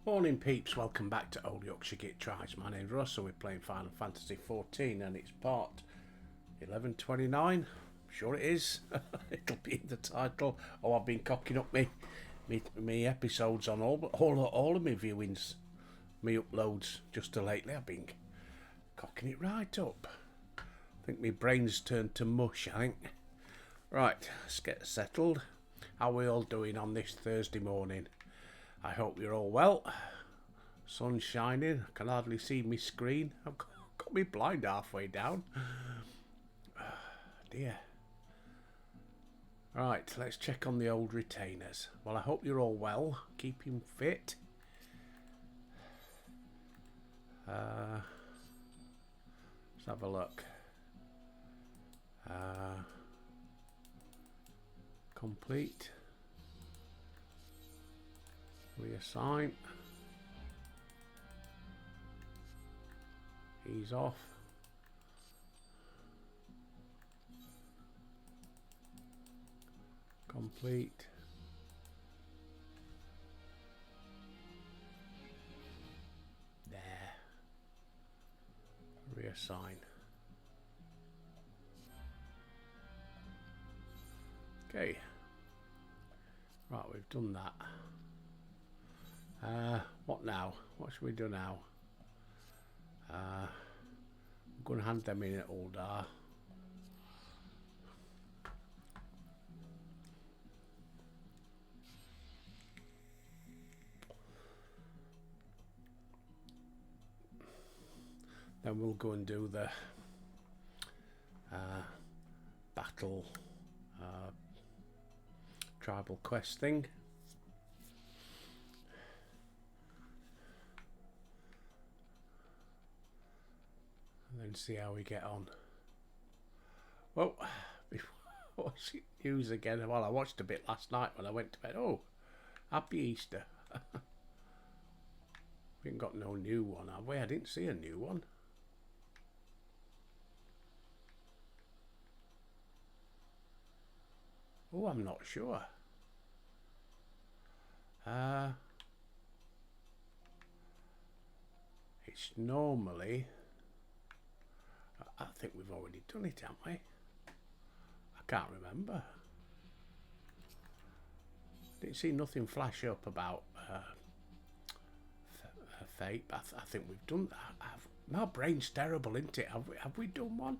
Morning peeps, welcome back to Old Yorkshire Git Tries. My name's Russell, we're playing Final Fantasy XIV and it's part 1129. Sure it is. It'll be in the title. Oh, I've been cocking up me episodes on all of my viewings, me uploads just to lately. I've been cocking it right up. I think my brain's turned to mush, I think. Right, let's get settled. How are we all doing on this Thursday morning? I hope you're all well. Sun's shining. I can hardly see my screen. I've got me blind halfway down. Dear. Right, let's check on the old retainers. Well, I hope you're all well. Keeping fit. Let's have a look. Complete. Reassign. Ease off. Complete. There. Reassign. Okay. Right, we've done that. What now? What should we do now? I'm going to hand them in at Uldar. Then we'll go and do the battle tribal quest thing. And then see how we get on. Well, before I watch news again, well, I watched a bit last night when I went to bed. Oh, happy Easter. We ain't got no new one, have we? I didn't see a new one. Oh, I'm not sure. It's normally... I think we've already done it, haven't we? I can't remember. Didn't see nothing flash up about fate, but I think we've done that. My brain's terrible, isn't it? Have we done one?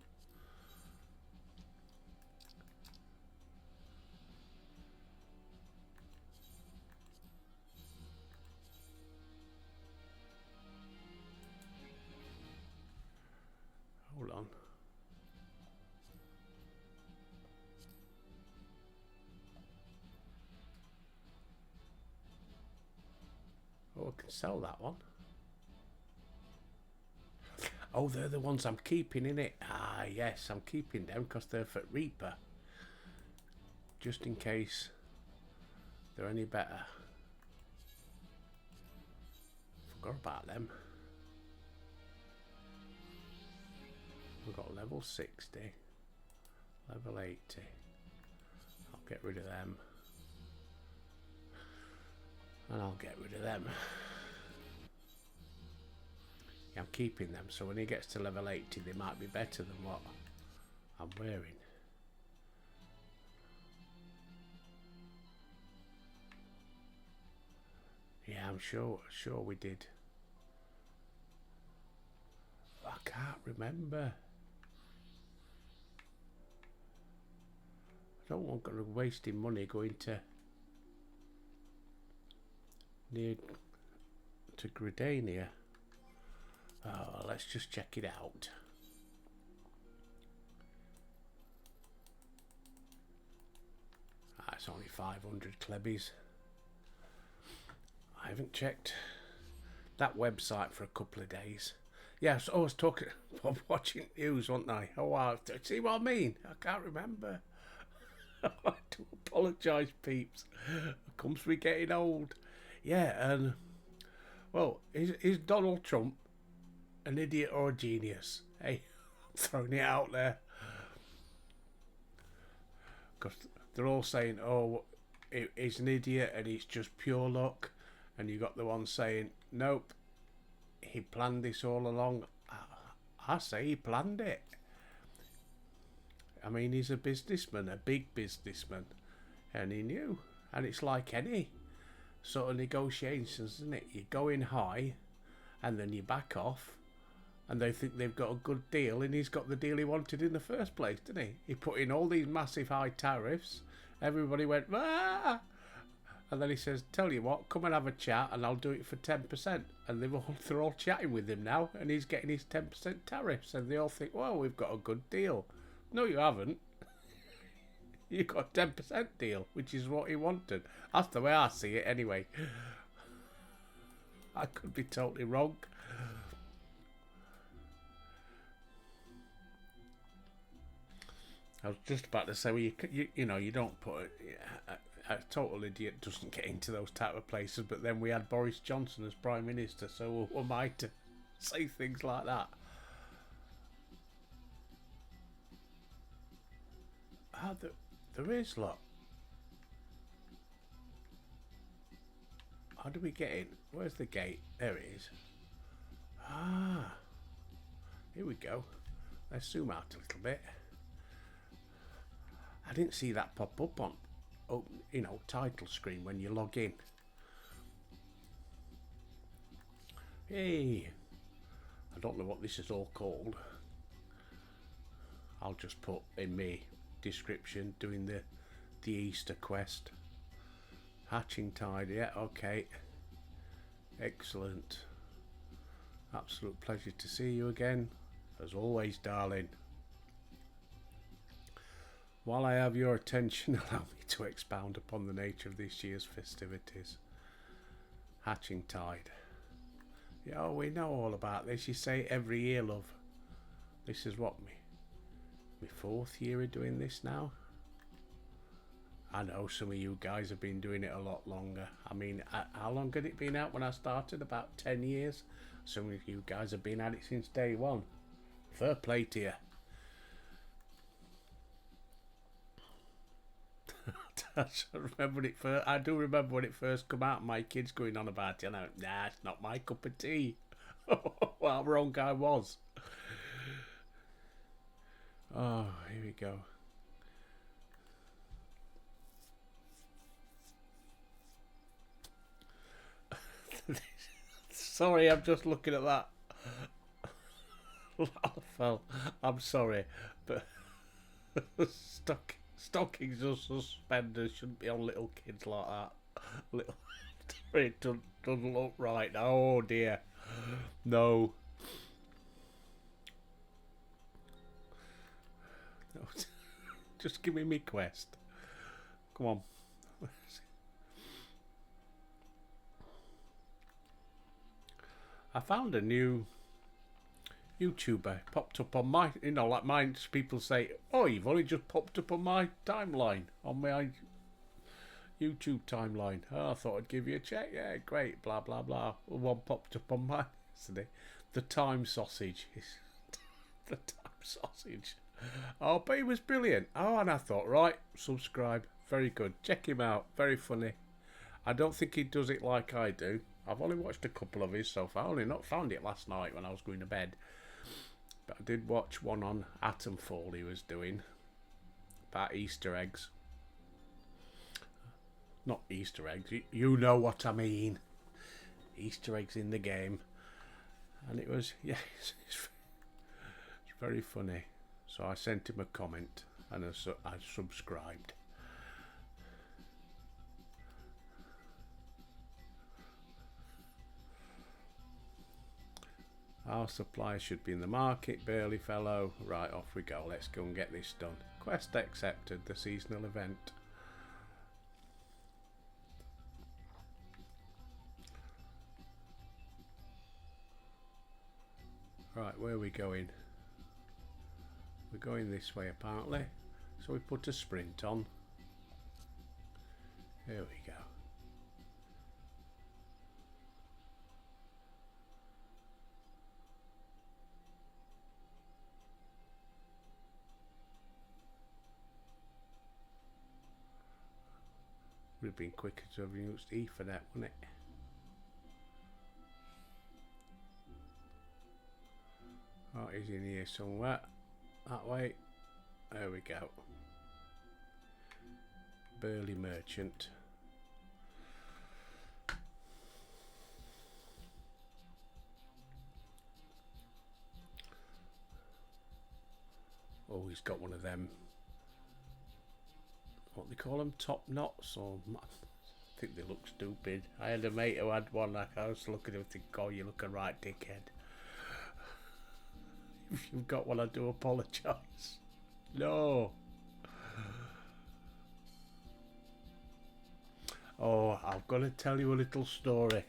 Hold on. Oh, I can sell that one. Oh, they're the ones I'm keeping, innit? Ah, yes, I'm keeping them because they're for Reaper. Just in case they're any better. Forgot about them. We've got level 60, level 80. I'll get rid of them. And I'll get rid of them. Yeah, I'm keeping them, so when he gets to level 80, they might be better than what I'm wearing. Yeah, I'm sure we did. I can't remember. I don't want to wasting money going to near to Gridania. Oh, let's just check it out. It's only 500 Klebbies. I haven't checked that website for a couple of days. Yes, I was talking, watching news, wasn't I? Oh, wow. See what I mean? I can't remember. I do apologise, peeps. It comes with getting old. Yeah, and well, is Donald Trump an idiot or a genius? Hey, I'm throwing it out there. Because they're all saying, oh, he's an idiot and it's just pure luck. And you got the one saying, nope, he planned this all along. I say he planned it. I mean, he's a businessman, a big businessman, and he knew. And it's like any sort of negotiations, isn't it? You go in high, and then you back off, and they think they've got a good deal, and he's got the deal he wanted in the first place, didn't he? He put in all these massive high tariffs. Everybody went, ah! And then he says, tell you what, come and have a chat and I'll do it for 10%. And they're all chatting with him now, and he's getting his 10% tariffs. And they all think, well, we've got a good deal. No, you haven't. You got a 10% deal, which is what he wanted. That's the way I see it anyway. I could be totally wrong. I was just about to say, well, you know, you don't put a total idiot doesn't get into those type of places. But then we had Boris Johnson as Prime Minister, so who am I to say things like that? Ah, there is, look. How do we get in? Where's the gate? There it is. Ah, here we go. Let's zoom out a little bit. I didn't see that pop up on, you know, title screen when you log in. Hey, I don't know what this is all called. I'll just put in me description doing the Easter quest. Hatching Tide, yeah, okay. Excellent. Absolute pleasure to see you again, as always, darling. While I have your attention, allow me to expound upon the nature of this year's festivities. Hatching Tide. Yeah, oh, we know all about this. You say every year, love. This is what, my 4th year of doing this now. I know some of you guys have been doing it a lot longer. I mean, how long had it been out when I started? About 10 years. Some of you guys have been at it since day one. Fair play to you. I do remember when it first come out, my kids going on about it, and I went, nah, it's not my cup of tea. Well, wrong I was. Oh, here we go. Sorry, I'm just looking at that. Lalafell, I'm sorry, but stockings or suspenders shouldn't be on little kids like that. Little, it doesn't look right. Oh dear, no. Just give me my quest. Come on. I found a new YouTuber popped up on my, you know, like mine. People say, "Oh, you've only just popped up on my timeline, on my YouTube timeline." Oh, I thought I'd give you a check. Yeah, great. Blah blah blah. One popped up on mine yesterday. The Time Sausage. The Time Sausage. Oh, but he was brilliant. Oh, and I thought, right, subscribe. Very good. Check him out. Very funny. I don't think he does it like I do. I've only watched a couple of his so far. I only not found it last night when I was going to bed. But I did watch one on Atomfall he was doing about Easter eggs. Not Easter eggs. You know what I mean. Easter eggs in the game. And it was, yeah, it's very funny. So I sent him a comment and I subscribed. Our supply should be in the market, Burley fellow. Right, off we go. Let's go and get this done. Quest accepted, the seasonal event. Right, where are we going? We're going this way apparently. So we put a sprint on. Here we go. Would have been quicker to have used Ethernet, wouldn't it? he's in here somewhere. That way. There we go. Burley Merchant. Oh, he's got one of them. What they call them? Top knots? Or I think they look stupid. I had a mate who had one. Like, I was looking at him thinking, "Oh, you look a right dickhead." If you've got one, I do apologise. No. Oh, I'm going to tell you a little story.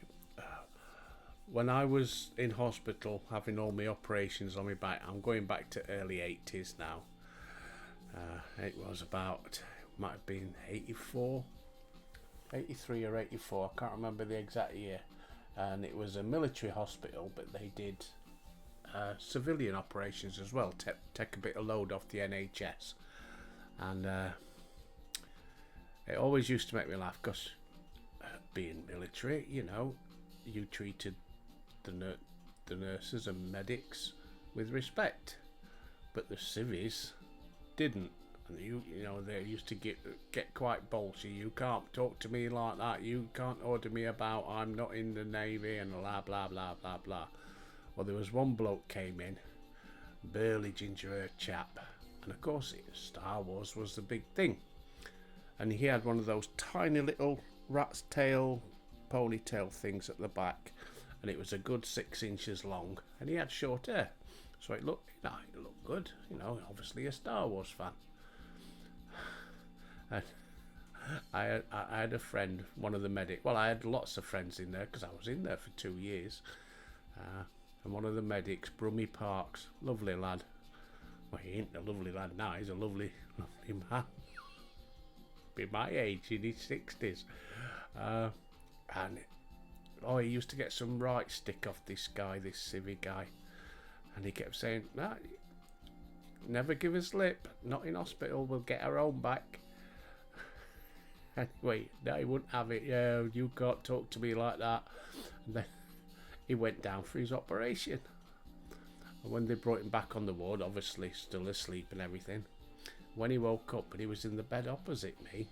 When I was in hospital having all my operations on my back, I'm going back to early 80s now. It was about, might have been 84, 83 or 84, I can't remember the exact year. And it was a military hospital, but they did civilian operations as well, take a bit of load off the NHS. And it always used to make me laugh because being military, you know, you treated the nurses and medics with respect, but the civvies didn't. And you know, they used to get quite bolshy. You can't talk to me like that. You can't order me about. I'm not in the Navy and blah blah blah blah blah. Well, there was one bloke came in, burly ginger-haired chap, and of course Star Wars was the big thing, and he had one of those tiny little rat's tail ponytail things at the back, and it was a good 6 inches long, and he had short hair, so it looked good, you know, obviously a Star Wars fan. And I had a friend, one of the medics. Well, I had lots of friends in there because I was in there for 2 years. And one of the medics, Brummy Parks, lovely lad. Well, he ain't a lovely lad now. He's a lovely man. Be my age, in his 60s. And he used to get some right stick off this guy, this civvy guy. And he kept saying, "Nah, never give a slip. Not in hospital. We'll get our own back." Anyway, no, he wouldn't have it. Yeah, you can't talk to me like that. And then he went down for his operation. And when they brought him back on the ward, obviously still asleep and everything, when he woke up and he was in the bed opposite me,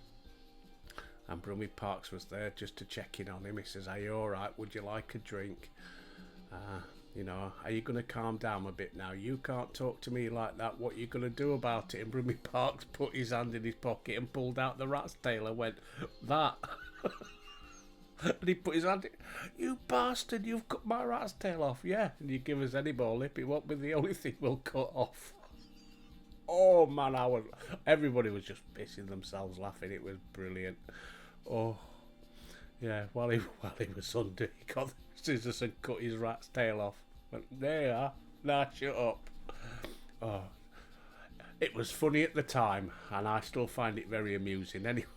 and Brummy Parks was there just to check in on him. He says, "Are you alright? Would you like a drink? You know, are you going to calm down a bit now? You can't talk to me like that. What are you going to do about it?" And Brummy Parks put his hand in his pocket and pulled out the rat's tail and went, "That." And he put his hand in, "You bastard, you've cut my rat's tail off." "Yeah, and you give us any more lip, it won't be the only thing we'll cut off." Oh man, everybody was just pissing themselves laughing. It was brilliant. Oh yeah, while he was under, he got the scissors and cut his rat's tail off. Went, "There you are. Now shut up." Oh, it was funny at the time, and I still find it very amusing. Anyway,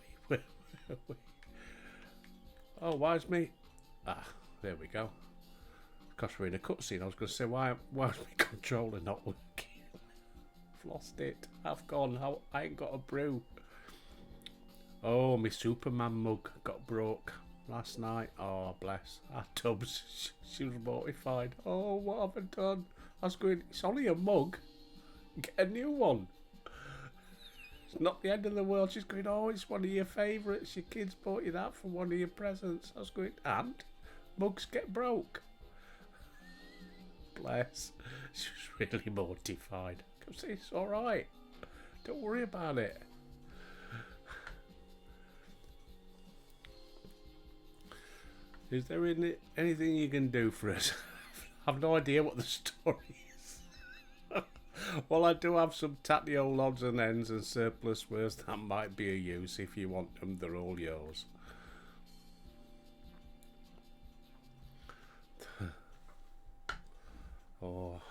oh, why's me? There we go. Because we're in a cutscene. I was going to say, why's my controller not working? I've lost it. I've gone. I ain't got a brew. Oh, my Superman mug got broke last night. Oh, bless. Our Tubbs, she was mortified. "Oh, what have I done?" I was going, "It's only a mug. Get a new one. It's not the end of the world." She's going, "Oh, it's one of your favourites. Your kids bought you that for one of your presents." I was going, "And? Mugs get broke." Bless. She was really mortified. Come see, it's alright. Don't worry about it. Is there anything you can do for us? I've no idea what the story is. Well, I do have some tatty old odds and ends and surplus wares that might be of use. If you want them, they're all yours. Oh.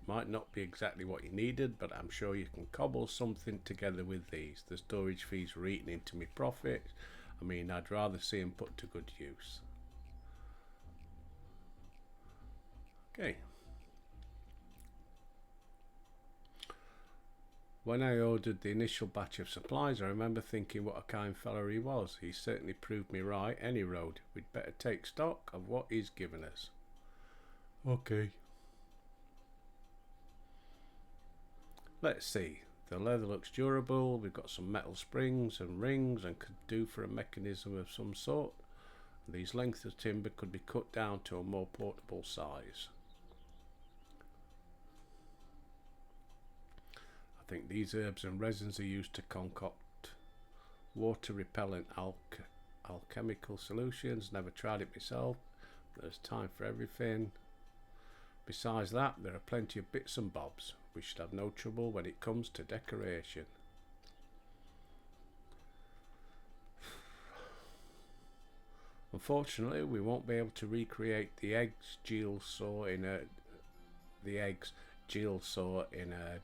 Might not be exactly what you needed, but I'm sure you can cobble something together with these. The storage fees were eating into my profit. I mean, I'd rather see them put to good use. Okay. When I ordered the initial batch of supplies, I remember thinking what a kind fellow he was. He certainly proved me right. Any road, we'd better take stock of what he's given us. Okay. Let's see. The leather looks durable. We've got some metal springs and rings and could do for a mechanism of some sort. These lengths of timber could be cut down to a more portable size. I think these herbs and resins are used to concoct water repellent alchemical solutions. Never tried it myself. There's time for everything. Besides that, there are plenty of bits and bobs. We should have no trouble when it comes to decoration. Unfortunately, we won't be able to recreate the eggs Jill saw in a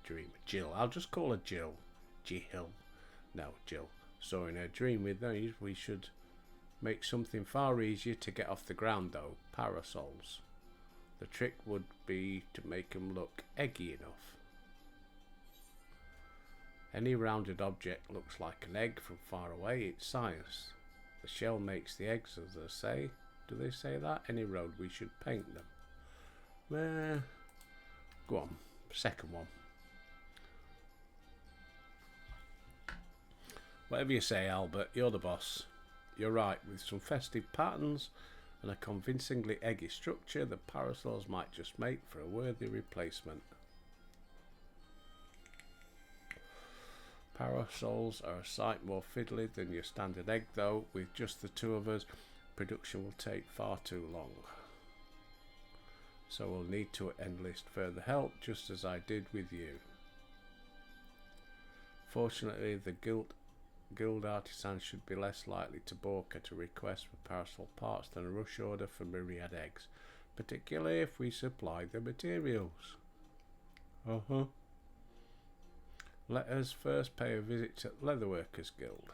dream. Jill, I'll just call her Jill. Jill. No, Jill. Saw in her dream. With these, we should make something far easier to get off the ground though. Parasols. The trick would be to make them look eggy enough. Any rounded object looks like an egg from far away. It's science. The shell makes the eggs, as they say. Do they say that? Any road, we should paint them. Go on. Second one. Whatever you say, Albert. You're the boss. You're right. With some festive patterns and a convincingly eggy structure, the parasols might just make for a worthy replacement. Parasols are a sight more fiddly than your standard egg though. With just the two of us, production will take far too long. So we'll need to enlist further help, just as I did with you. Fortunately, the guild artisans should be less likely to balk at a request for parasol parts than a rush order for myriad eggs, particularly if we supply the materials. Let us first pay a visit to Leatherworkers Guild.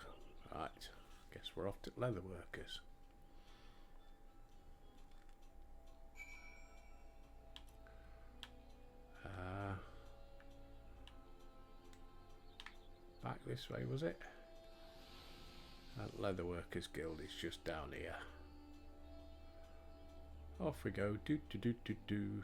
Right, guess we're off to Leatherworkers. Back this way, was it? That Leatherworkers Guild is just down here. Off we go. Do do do do do.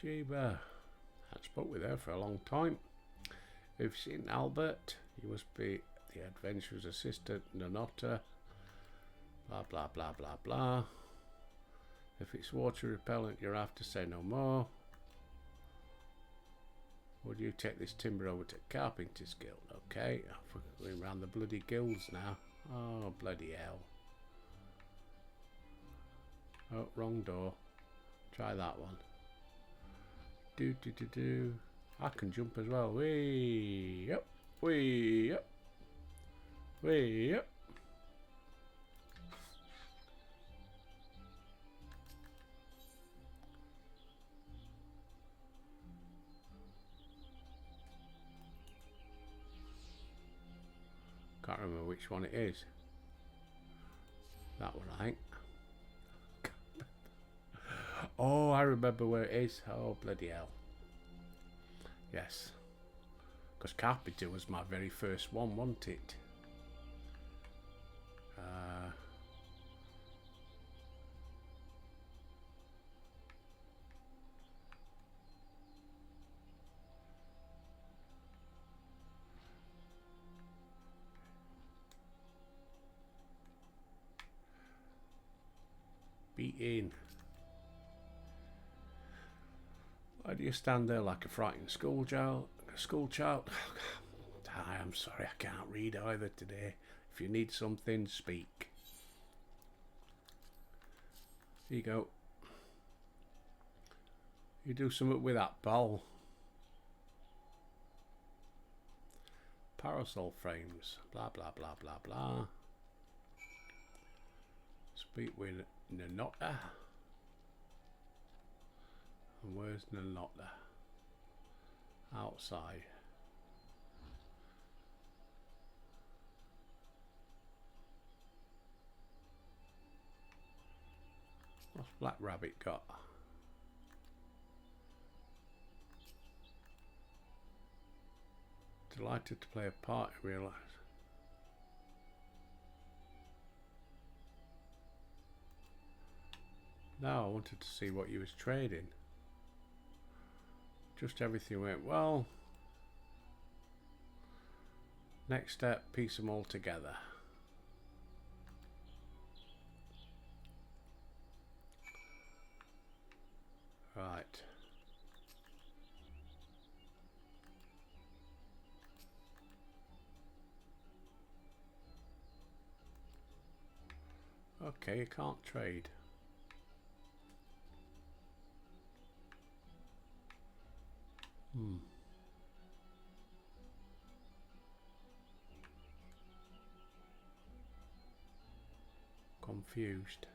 Jeeba, I haven't spoke with her for a long time. We've seen Albert. He must be the adventurer's assistant, Nanota. Blah blah blah blah blah. If it's water repellent, you'll have to say no more. Would you take this timber over to Carpenter's Guild? Okay, we're around the bloody guilds now. Oh bloody hell! Oh, wrong door. Try that one. Do do do do. I can jump as well. Way up, way up, way up. Can't remember which one it is. That one, I think. Oh, I remember where it is. Oh, bloody hell. Yes. Because Carpenter was my very first one, wasn't it? Be in. Why do you stand there like a frightened schoolchild? Hi, I'm sorry, I can't read either today. If you need something, speak. Here you go. You do something with that ball. Parasol frames. Blah, blah, blah, blah, blah. Speak with Nanota. And where's Nanota? Outside. What's Black Rabbit got? Delighted to play a part, I realise. Now I wanted to see what you was trading. Just everything went well. Next step, piece them all together. Right. Okay, you can't trade. Confused.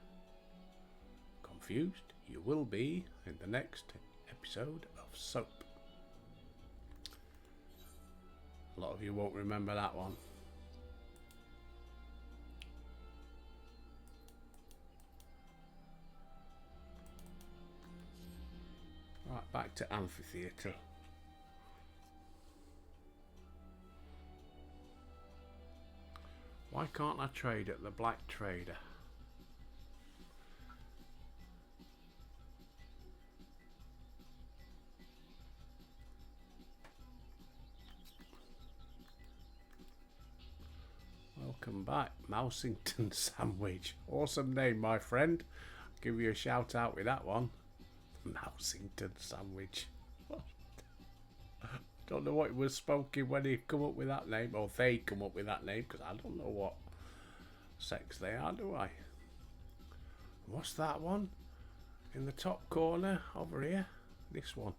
Confused? You will be in the next episode of Soap. A lot of you won't remember that one. Right, back to Amphitheatre. Why can't I trade at the Black Trader? Welcome back, Mousington Sandwich. Awesome name, my friend. I'll give you a shout out with that one. Mousington Sandwich. Don't know what it was spoken when he come up with that name, or they come up with that name, because I don't know what sex they are, do I? What's that one in the top corner over here? This one.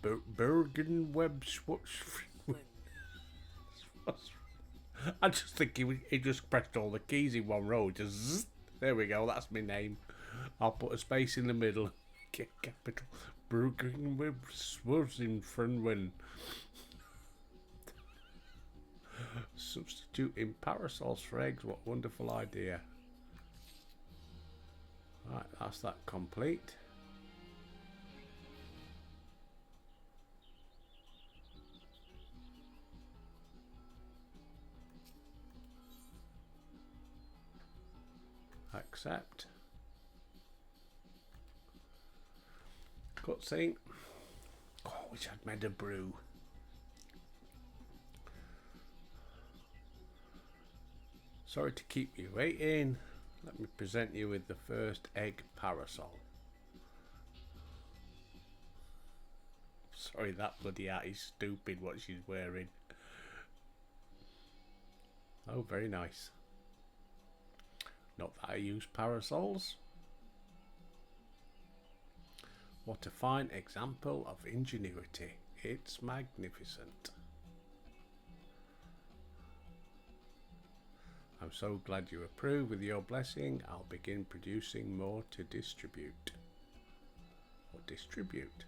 Bergen Web Swatch. I just think he just pressed all the keys in one row. Just zzz. There we go. That's my name. I'll put a space in the middle. Get capital. Bergen Web Swatch in front when. Substituting parasols for eggs. What wonderful idea. Right, that's that complete. Accept. Cutscene. Oh, I wish I'd made a brew. Sorry to keep you waiting. Let me present you with the first egg parasol. Sorry, that bloody hat is stupid what she's wearing. Oh, very nice. Not that I use parasols. What a fine example of ingenuity. It's magnificent. I'm so glad you approve. With your blessing, I'll begin producing more to distribute. Or distribute.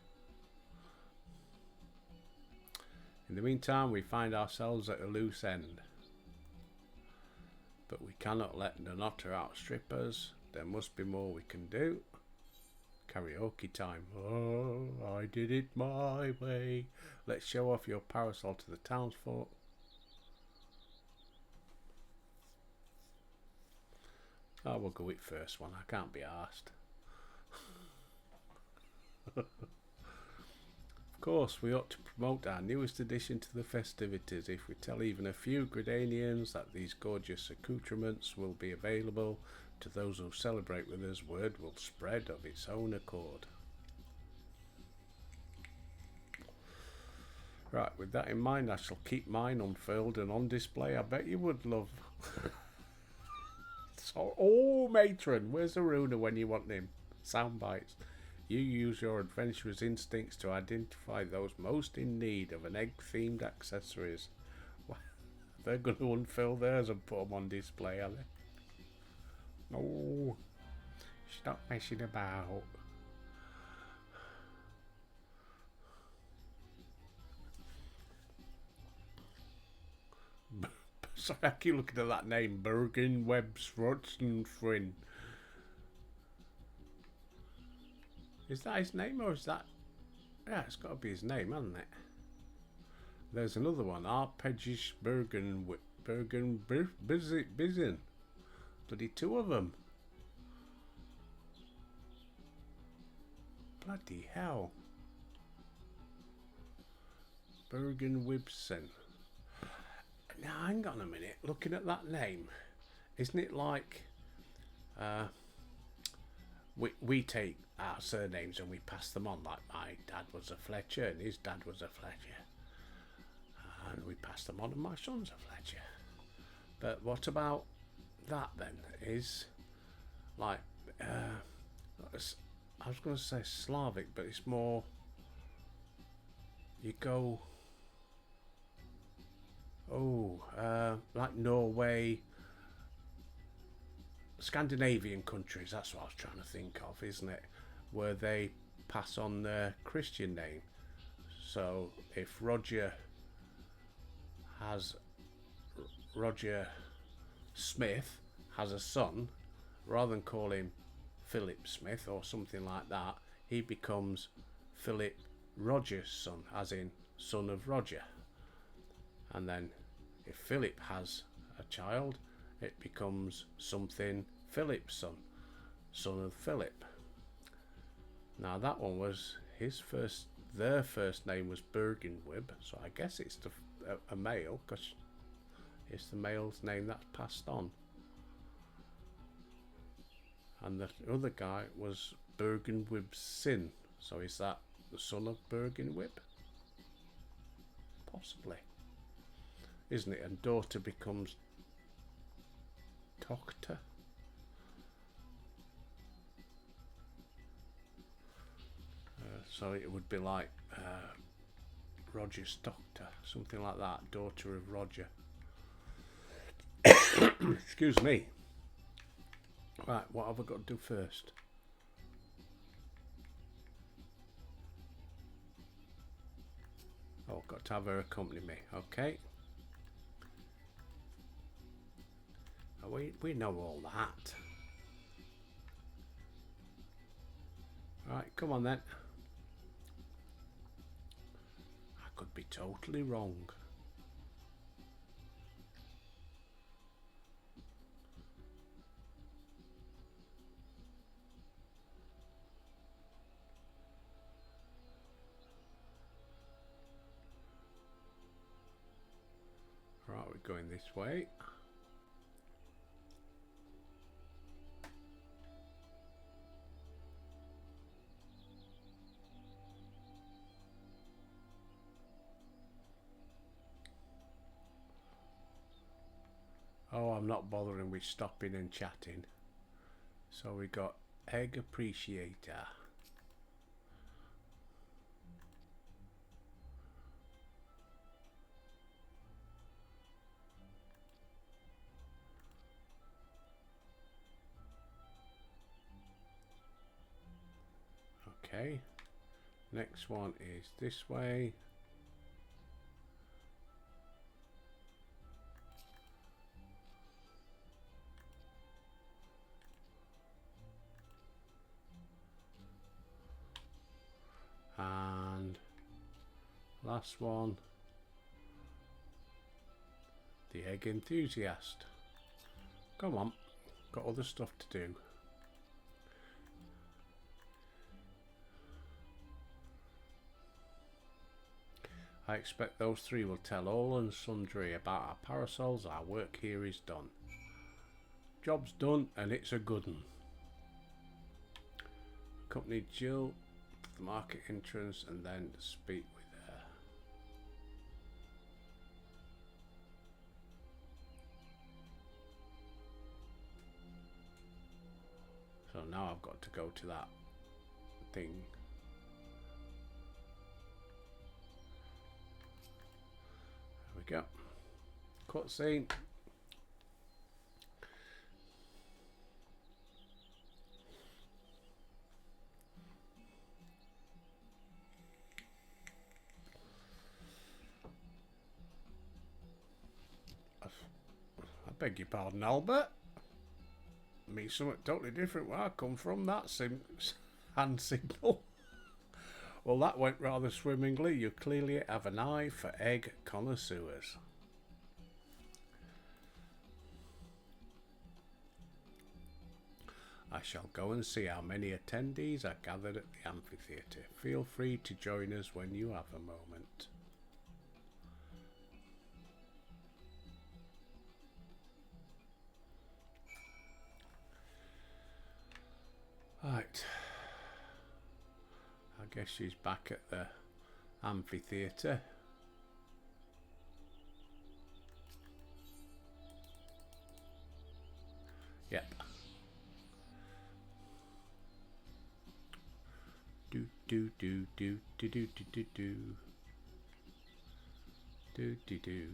In the meantime, we find ourselves at a loose end. But we cannot let Nanota outstrip us. There must be more we can do. Karaoke time. Oh, I did it my way. Let's show off your parasol to the townsfolk. Oh, we'll go with first one. I can't be arsed. Of course, we ought to promote our newest addition to the festivities. If we tell even a few Gridanians that these gorgeous accoutrements will be available to those who celebrate with us, word will spread of its own accord. Right, with that in mind, I shall keep mine unfurled and on display. I bet you would, love. So, oh, matron, where's Aruna when you want him? Sound bites. You use your adventurous instincts to identify those most in need of an egg-themed accessories. They're going to unfurl theirs and put them on display, are they? Oh, Stop messing about. Sorry, I keep looking at that name. Bergen Webbs Rodstenfrin. Is that his name or is that... Yeah, it's got to be his name, hasn't it? There's another one. Arpeggish Bergen Bizin. Bloody two of them. Bloody hell. Bergen Wibsen. Now, hang on a minute. Looking at that name, isn't it like we take our surnames and we pass them on? Like my dad was a Fletcher and his dad was a Fletcher, and we pass them on, and my son's a Fletcher. But what about that then? Is like I was going to say Slavic, but it's more. You go. Like Norway, Scandinavian countries, that's what I was trying to think of, isn't it? Where they pass on their Christian name. So if Roger Smith has a son, rather than call him Philip Smith or something like that, he becomes Philip Roger's son, as in son of Roger. And then if Philip has a child, it becomes something Philip's son of Philip. Now that one was their first name was Bergenwib, so I guess it's a male, because it's the male's name that's passed on. And the other guy was Bergenwib's sin, so is that the son of Bergenwib? Possibly. Isn't it? And daughter becomes Tochter. So it would be like Roger's Tochter, something like that, daughter of Roger. Excuse me. Right, what have I got to do first? Oh, I've got to have her accompany me. Okay. We know all that. Right, come on then. I could be totally wrong. Right, we're going this way. Oh, I'm not bothering with stopping and chatting. So we got Egg Appreciator. Okay. Next one is this way. And last one, the Egg Enthusiast. Come on, got other stuff to do. I expect those three will tell all and sundry about our parasols. Our work here is done. Job's done and it's a good one. Accompany Jill to the market entrance and then speak with her. So now I've got to go to that thing. There we go. Cutscene. Beg your pardon, Albert. Me something totally different where I come from. That hand signal. Well, that went rather swimmingly. You clearly have an eye for egg connoisseurs. I shall go and see how many attendees are gathered at the amphitheatre. Feel free to join us when you have a moment. Right. I guess she's back at the amphitheatre. Yep. Do do do do do do do do do do do do.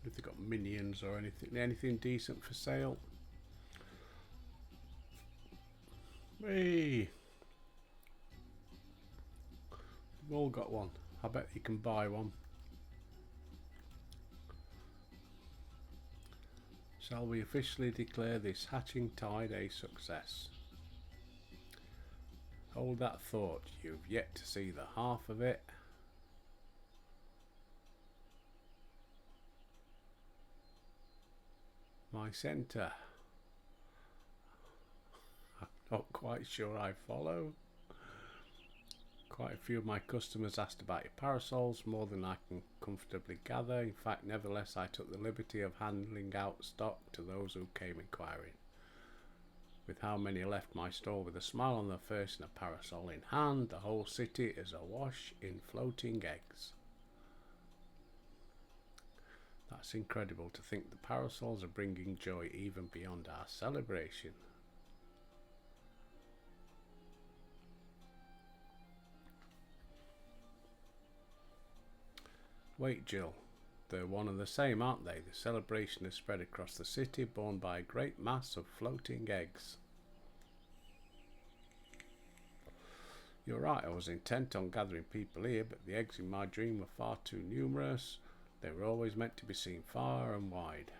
If they've got minions or anything decent for sale. Hey, we've all got one. I bet you can buy one. Shall we officially declare this hatching tide a success? Hold that thought, you've yet to see the half of it. My centre. I'm not quite sure I follow. Quite a few of my customers asked about your parasols, more than I can comfortably gather. In fact, nevertheless, I took the liberty of handing out stock to those who came inquiring. With how many left my store with a smile on their face and a parasol in hand, the whole city is awash in floating eggs. That's incredible to think the parasols are bringing joy even beyond our celebration. Wait, Jill. They're one and the same, aren't they? The celebration has spread across the city, borne by a great mass of floating eggs. You're right, I was intent on gathering people here, but the eggs in my dream were far too numerous. They were always meant to be seen far and wide.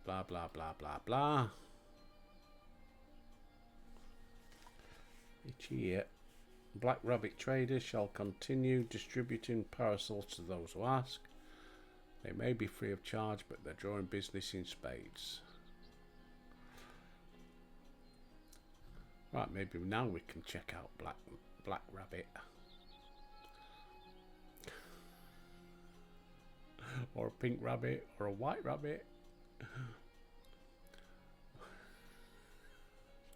Blah, blah, blah, blah, blah. Itchy ear. Black Rabbit traders shall continue distributing parasols to those who ask. They may be free of charge, but they're drawing business in spades. Right, maybe now we can check out Black Rabbit. Or a pink rabbit, or a white rabbit. As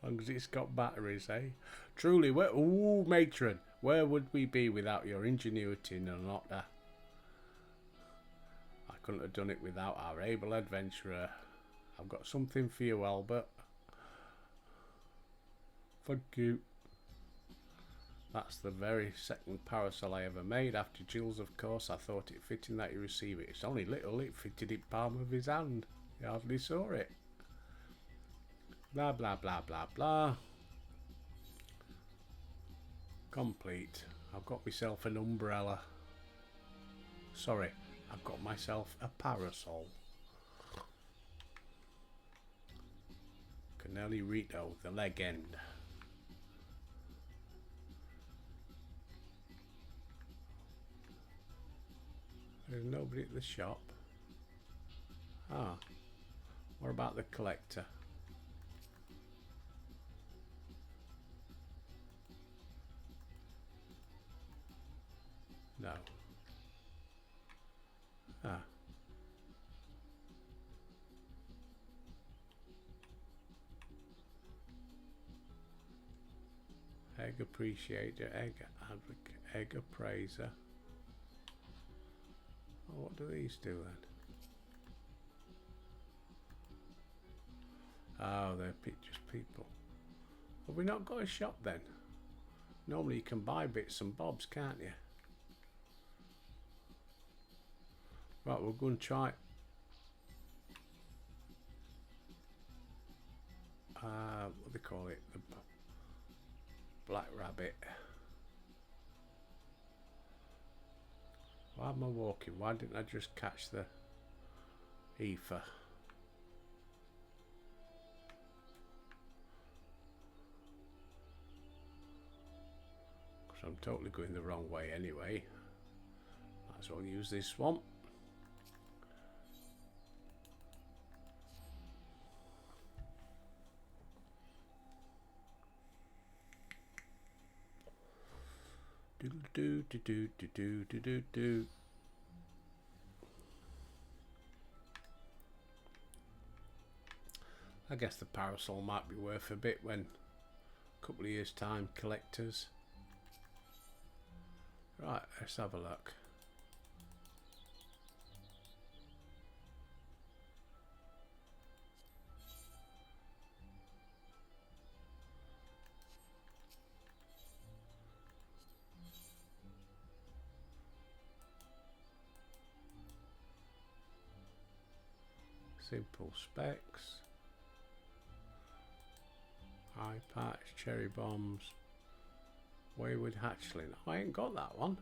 long as it's got batteries, eh? Truly, ooh, matron, where would we be without your ingenuity in an otter? I couldn't have done it without our able adventurer. I've got something for you, Albert. Thank you. That's the very second parasol I ever made. After Jill's, of course, I thought it fitting that you receive it. It's only little, it fitted in palm of his hand. He hardly saw it. Blah, blah, blah, blah, blah. Complete. I've got myself an umbrella. Sorry, I've got myself a parasol. Canelli Rito, the leg end. There's nobody at the shop. Ah, what about the collector? No. Ah. Egg appreciator, egg advocate, egg appraiser. Oh, what do these do then? Oh, they're just people. Have we not got a shop then? Normally you can buy bits and bobs, can't you? Right, we'll go and try. What do they call it? Black rabbit. Why am I walking? Why didn't I just catch the ether? Because I'm totally going the wrong way anyway. Might as well use this one. Do do do do do do do do. I guess the parasol might be worth a bit when a couple of years time collectors. Right, let's have a look. Simple specs, eye patch, cherry bombs, wayward hatchling. I ain't got that one.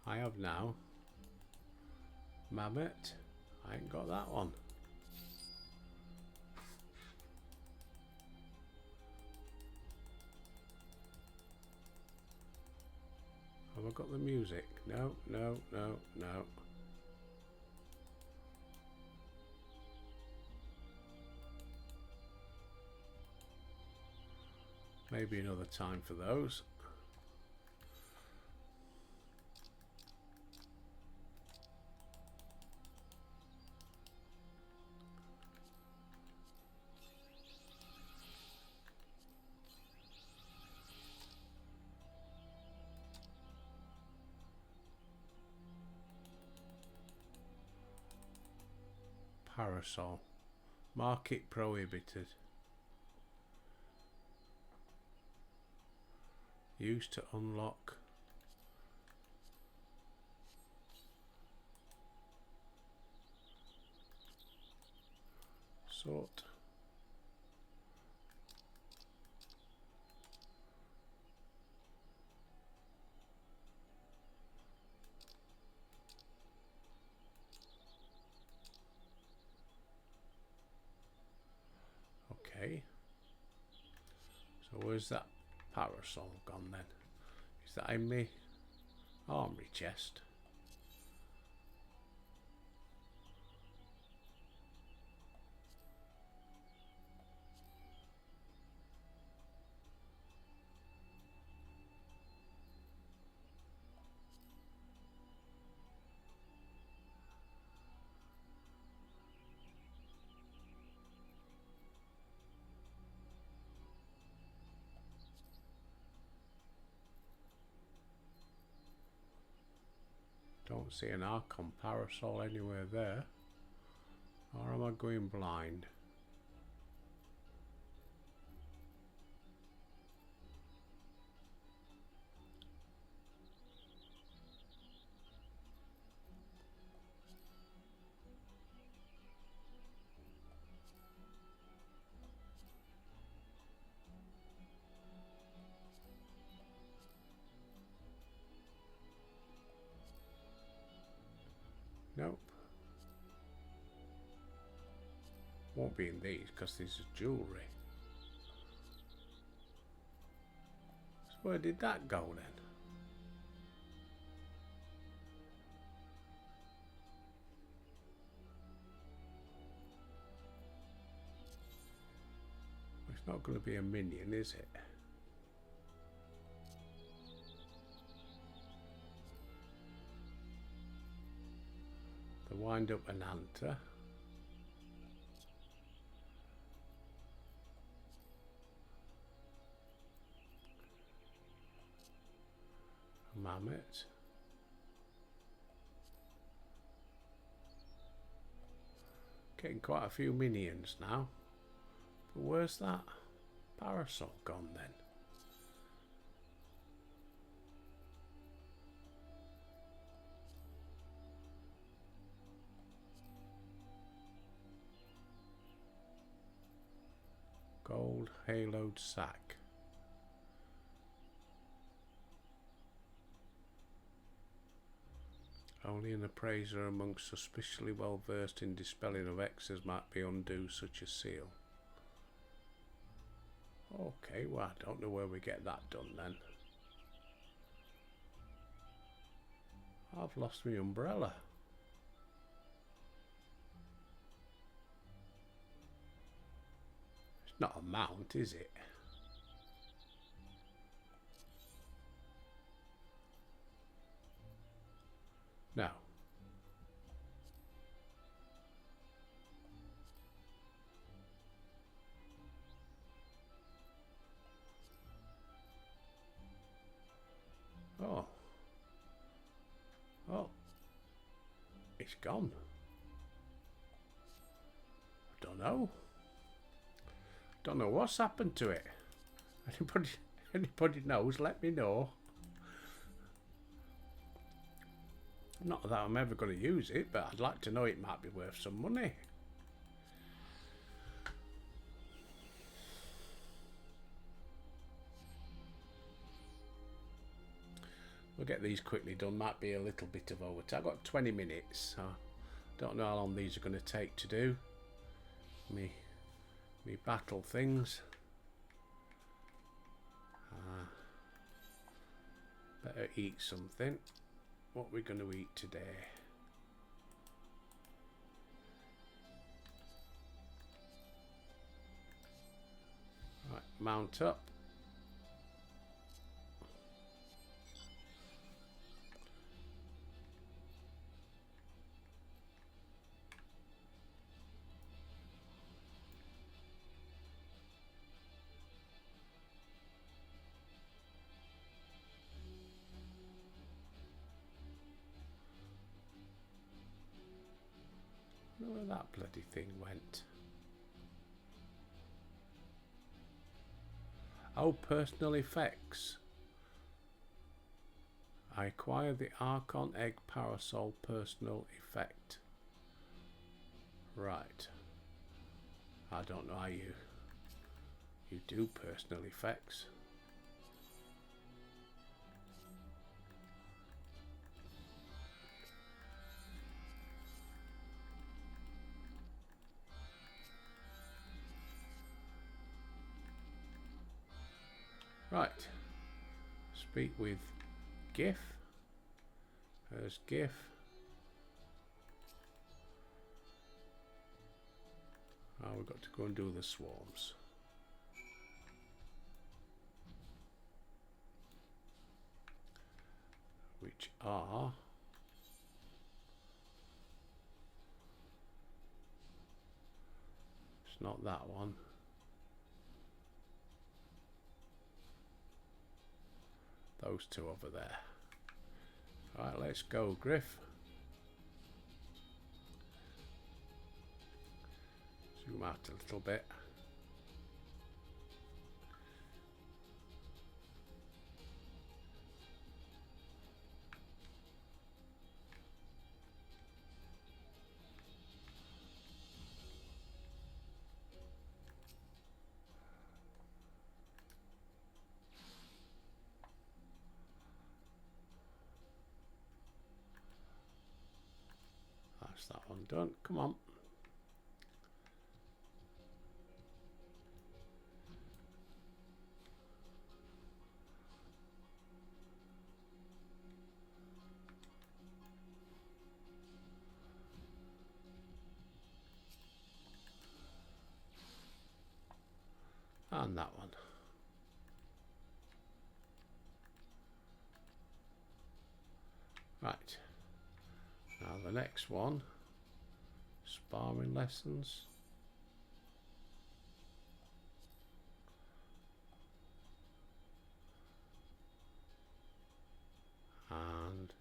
I have now. Mammoth. I ain't got that one. Have I got the music? No, no, no, no. Maybe another time for those. Parasol. Market prohibited. Used to unlock. Sort. Okay. So where's that parasol gone then? Is that in my armory chest? Don't see an Archon parasol anywhere there. Or am I going blind? Nope. Won't be in these because this is jewellery. So where did that go then? It's not going to be a minion, is it? The wind up Ananta. Mammoth. Getting quite a few minions now. But where's that parasol gone then? Old haloed sack. Only an appraiser amongst suspiciously well versed in dispelling of X's might be undo such a seal. Okay, well, I don't know where we get that done then. I've lost my umbrella. It's not a mount, is it? No. Oh. Oh. It's gone. I don't know. Don't know what's happened to it. Anybody knows, let me know. Not that I'm ever going to use it, but I'd like to know. It might be worth some money. We'll get these quickly done. Might be a little bit of overtime. I've got 20 minutes. So don't know how long these are going to take to do. Me battle things. Better eat something. What we're going to eat today? Right, mount up. Where that bloody thing went. Oh, personal effects. I acquire the Archon Egg Parasol personal effect. Right. I don't know how you do personal effects. Right. Speak with GIF. There's GIF. Oh, we've got to go and do the swarms. Which are... It's not that one. Those two over there. Right, let's go, Griff. Zoom out a little bit. That's that one done. Come on. And that one. Right. Now the next one. Sparring lessons. And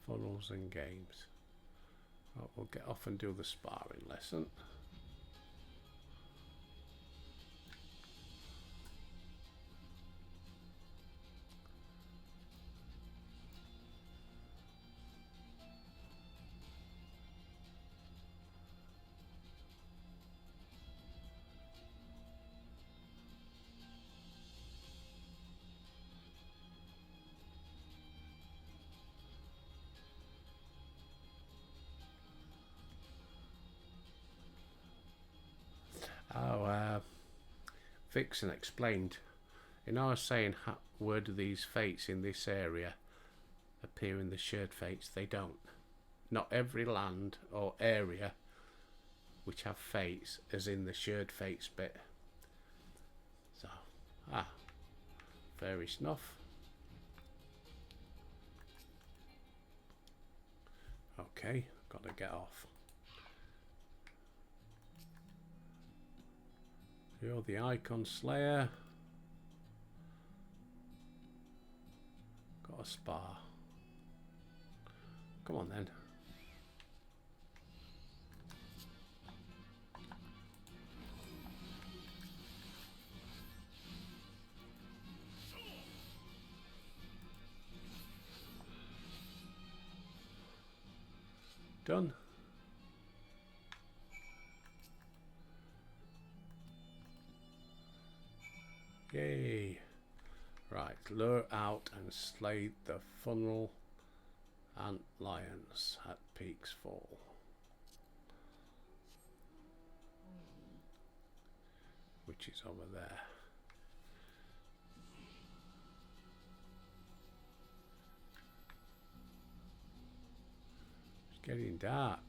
funnels and games. Right, we'll get off and do the sparring lesson. Vixen explained. In our saying, where do these fates in this area appear in the shared fates? They don't. Not every land or area which have fates as in the shared fates bit. So, fair enough. Okay, gotta get off. You're the Icon Slayer. Got a spa. Come on then. Done. Yay. Right, lure out and slay the funnel ant lions at Peaks Fall. Which is over there. It's getting dark.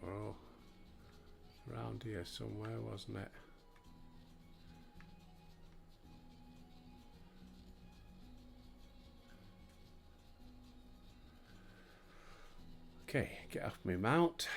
Well, around here somewhere, wasn't it? Okay, get off my mount.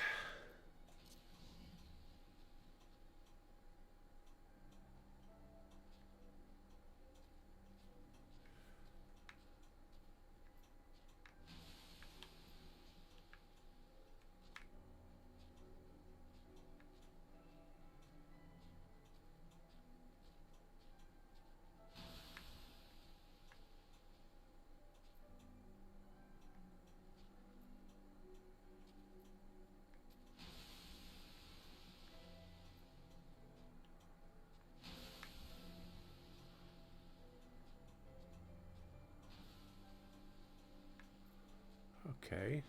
Okay.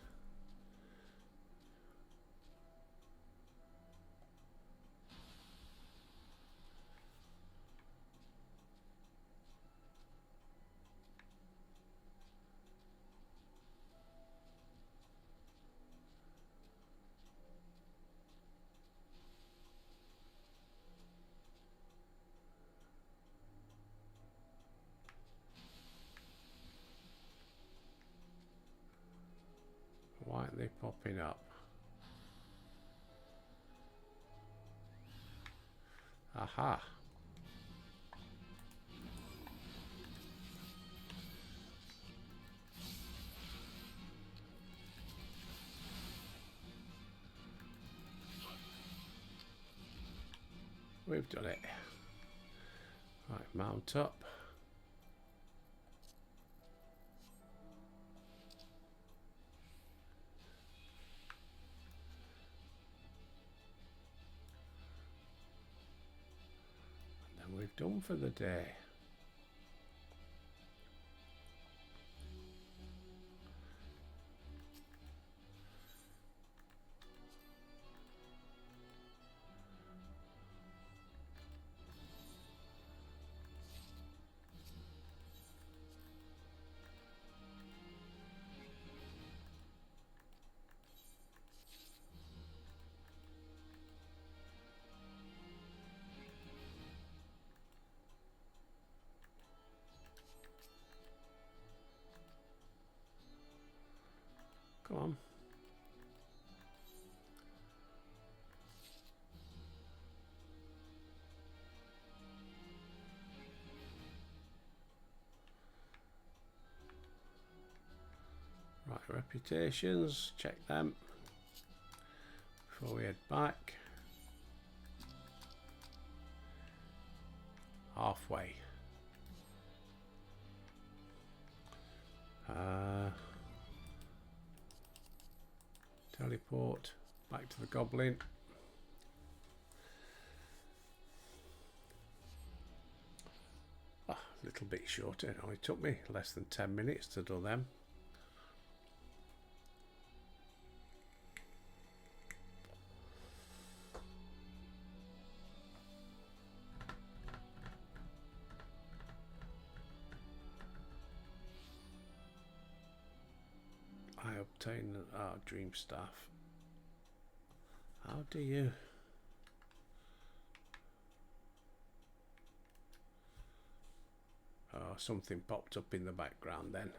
Why aren't they popping up? Aha. We've done it. Right, mount up. And then we've done for the day. Come on. Right, reputations, check them before we head back. Halfway. Teleport back to the goblin. A little bit shorter. It only took me less than 10 minutes to do them. I obtain dream staff. How do you? Oh, something popped up in the background then.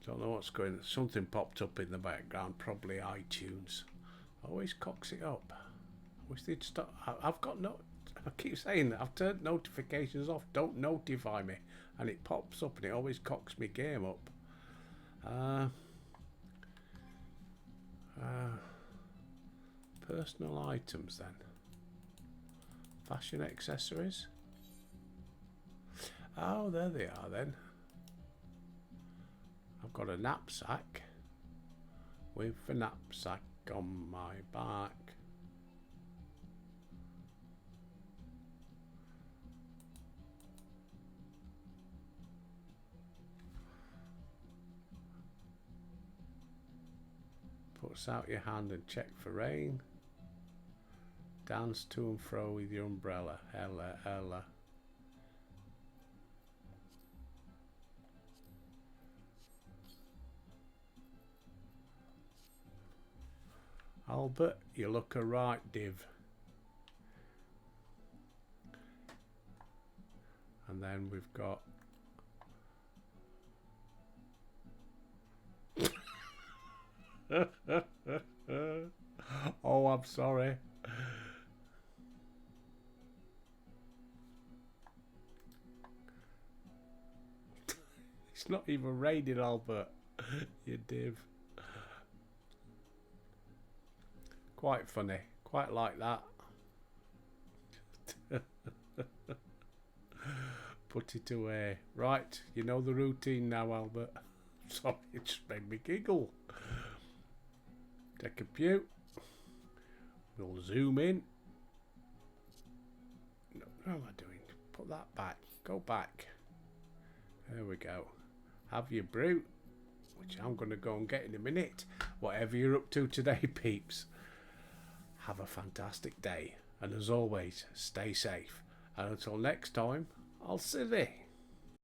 Don't know what's going on. Something popped up in the background, probably iTunes. Always cocks it up. I wish they'd stop. I've got no. I keep saying that I've turned notifications off. Don't notify me, and it pops up and it always cocks me game up. Personal items then. Fashion accessories. Oh, there they are then. I've got a knapsack with a knapsack on my back. Puts out your hand and check for rain. Dance to and fro with your umbrella. Ella, Ella. Albert, you look a right div. And then we've got oh, I'm sorry. It's not even raining, Albert. You div. Quite funny. Quite like that. Put it away. Right, you know the routine now, Albert. Sorry, it just made me giggle. Take a pew. We'll zoom in. No, what am I doing? Put that back. Go back. There we go. Have your brew, which I'm going to go and get in a minute. Whatever you're up to today, peeps. Have a fantastic day. And as always, stay safe. And until next time, I'll see thee.